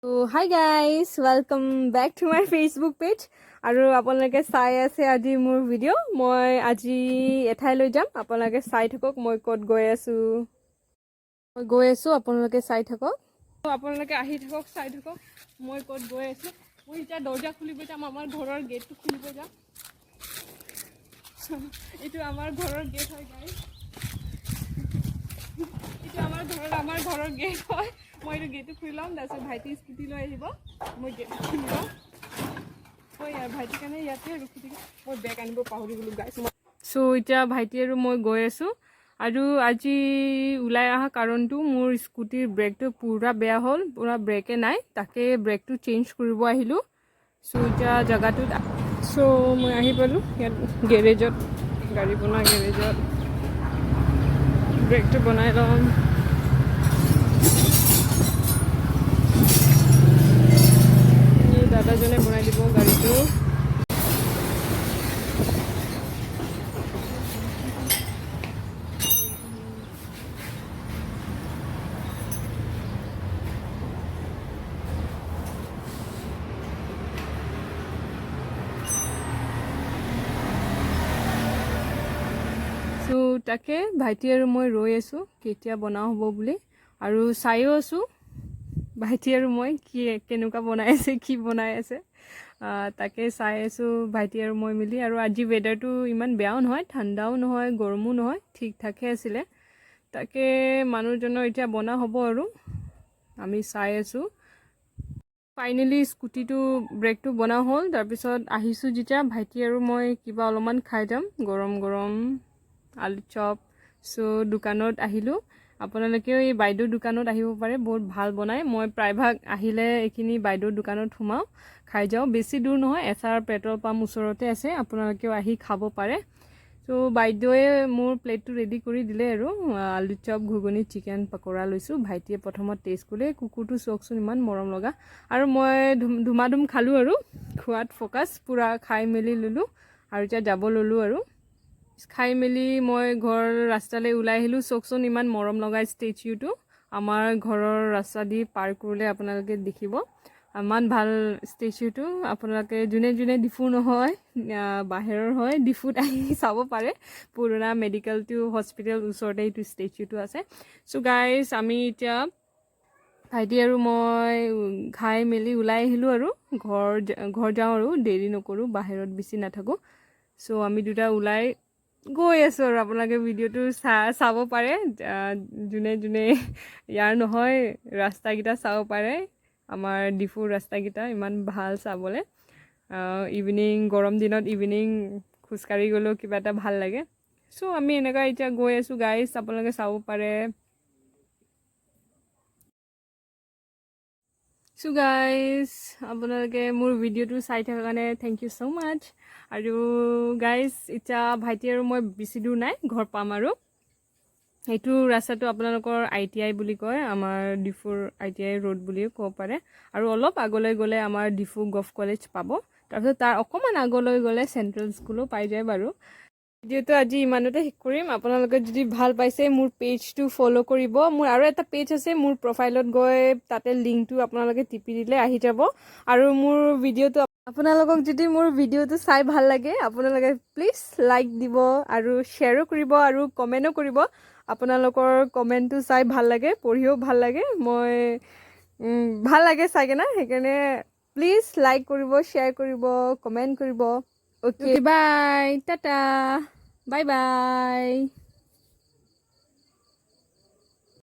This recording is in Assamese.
So hi guys, welcome back to my Facebook page. আৰু আপোনালোকে চাই আছে আজি মোৰ ভিডিও মই আজি এঠাই লৈ যাম আপোনালোকে চাই থাকক মই ক'ত গৈ আছো আপোনালোকে চাই থাকক আপোনালোকে আহি থাকক চাই থাকক মই ক'ত গৈ আছো মই এতিয়া দৰ্জা খুলিব যাম আমাৰ ঘৰৰ গেটটো খুলিব যাম এইটো আমাৰ ঘৰৰ গেট হয় গাইস এইটো আমাৰ ঘৰৰ গেট হয় মই এইটো গেটটো খুলি লম তাৰপিছত ভাইটি স্কুটি লৈ আহিব মই গেটটো খুলি লম মই ভাইটি কাৰণে ইয়াতে ৰখি থাকিম মই বেগ আনিব পাহৰি গ'লো গাইছ চ' এতিয়া ভাইটি আৰু মই গৈ আছোঁ আৰু আজি ওলাই অহা কাৰণটো মোৰ স্কুটিৰ ব্ৰেকটো পুৰা বেয়া হ'ল পুৰা ব্ৰেকে নাই তাকে ব্ৰেকটো চেঞ্জ কৰিব আহিলোঁ চ' এতিয়া জেগাটোত চ' মই আহি পালোঁ ইয়াত গেৰেজত গাড়ী বনোৱা গেৰেজত ব্ৰেকটো বনাই ল'ম দাদাজনে বনাই দিব গাড়ীটো চ' তাকে ভাইটি আৰু মই ৰৈ আছোঁ কেতিয়া বনাওঁ হ'ব বুলি আৰু চাইও আছোঁ ভাইটি আৰু মই কেনেকুৱা বনাই আছে কি বনাই আছে তাকে চাই আছোঁ ভাইটি আৰু মই মিলি আৰু আজি ৱেডাৰটো ইমান বেয়াও নহয় ঠাণ্ডাও নহয় গৰমো নহয় ঠিক ঠাকে আছিলে তাকে মানুহজনৰ এতিয়া বনা হ'ব আৰু আমি চাই আছোঁ ফাইনেলি স্কুটিটো ব্ৰেকটো বনা হ'ল তাৰপিছত আহিছোঁ যেতিয়া ভাইটি আৰু মই কিবা অলপমান খাই যাম গৰম গৰম আলু চপ চ' দোকানত আহিলোঁ আপোনালোকেও এই বাইদেউৰ দোকানত আহিব পাৰে বহুত ভাল বনায় মই প্ৰায়ভাগ আহিলে এইখিনি বাইদেউৰ দোকানত সোমাওঁ খাই যাওঁ বেছি দূৰ নহয় এছাৰ পেট্ৰল পাম্প ওচৰতে আছে আপোনালোকেও আহি খাব পাৰে চ' বাইদেউৱে মোৰ প্লেটটো ৰেডি কৰি দিলে আৰু আলু চপ ঘুগুনি চিকেন পকৰা লৈছোঁ ভাইটিয়ে প্ৰথমত টেষ্ট কৰিলে কুকুৰটো চাওকচোন ইমান মৰম লগা আৰু মই ধুমাধুম খালোঁ আৰু খোৱাত ফ'কাছ পূৰা খাই মেলি ল'লোঁ আৰু এতিয়া যাব ল'লোঁ আৰু খাই মেলি মই ঘৰ ৰাস্তালৈ ওলাই আহিলোঁ চাওকচোন ইমান মৰম লগা ষ্টেচুটো আমাৰ ঘৰৰ ৰাস্তা দি পাৰ কৰিলে আপোনালোকে দেখিব ইমান ভাল ষ্টেচুটো আপোনালোকে যোনে যোনে ডিফু নহয় বাহিৰৰ হয় ডিফুত আহি চাব পাৰে পুৰণা মেডিকেলটো হস্পিটেল ওচৰতে এইটো ষ্টেচুটো আছে চ' গাইজ আমি এতিয়া ভাইটি আৰু মই খাই মেলি ওলাই আহিলোঁ আৰু ঘৰ যাওঁ আৰু দেৰি নকৰোঁ বাহিৰত বেছি নাথাকোঁ চ' আমি দুটা ওলাই গৈ আছোঁ আৰু আপোনালোকে ভিডিঅ'টো চাব পাৰে যোনে যোনে ইয়াৰ নহয় ৰাস্তাকেইটা চাব পাৰে আমাৰ ডিফুৰ ৰাস্তাকেইটা ইমান ভাল চাবলৈ ইভিনিং গৰম দিনত ইভিনিং খোজকাঢ়ি গ'লেও কিবা এটা ভাল লাগে চ' আমি এনেকুৱা এতিয়া গৈ আছোঁ গাইজ আপোনালোকে চাব পাৰে চ' গাইজ আপোনালোকে মোৰ ভিডিঅ'টো চাই থকাৰ কাৰণে থেংক ইউ ছ' মাছ আৰু গাইজ এতিয়া ভাইটি আৰু মই বেছি দূৰ নাই ঘৰ পাম আৰু এইটো ৰাস্তাটো আপোনালোকৰ ITI বুলি কয় আমাৰ ডিফুৰ ITI ৰোড বুলিও ক'ব পাৰে আৰু অলপ আগলৈ গ'লে আমাৰ ডিফু গভ কলেজ পাব তাৰপিছত তাৰ অকণমান আগলৈ গ'লে চেণ্ট্ৰেল স্কুলো পাই যায় বাৰু ভিডিঅ'টো আজি ইমানতে শেষ কৰিম আপোনালোকে যদি ভাল পাইছে মোৰ পেজটো ফ'ল' কৰিব মোৰ আৰু এটা পেজ আছে মোৰ প্ৰফাইলত গৈ তাতে লিংকটো আপোনালোকে টিপি দিলে আহি যাব আৰু মোৰ ভিডিঅ'টো আপোনালোকক যদি মোৰ ভিডিঅ'টো চাই ভাল লাগে আপোনালোকে প্লিজ লাইক দিব আৰু শ্বেয়াৰো কৰিব আৰু কমেণ্টো কৰিব আপোনালোকৰ কমেণ্টটো চাই ভাল লাগে পঢ়িও ভাল লাগে মই ভাল লাগে চাই কিনে সেইকাৰণে প্লিজ লাইক কৰিব শ্বেয়াৰ কৰিব কমেণ্ট কৰিব okay bye tata bye bye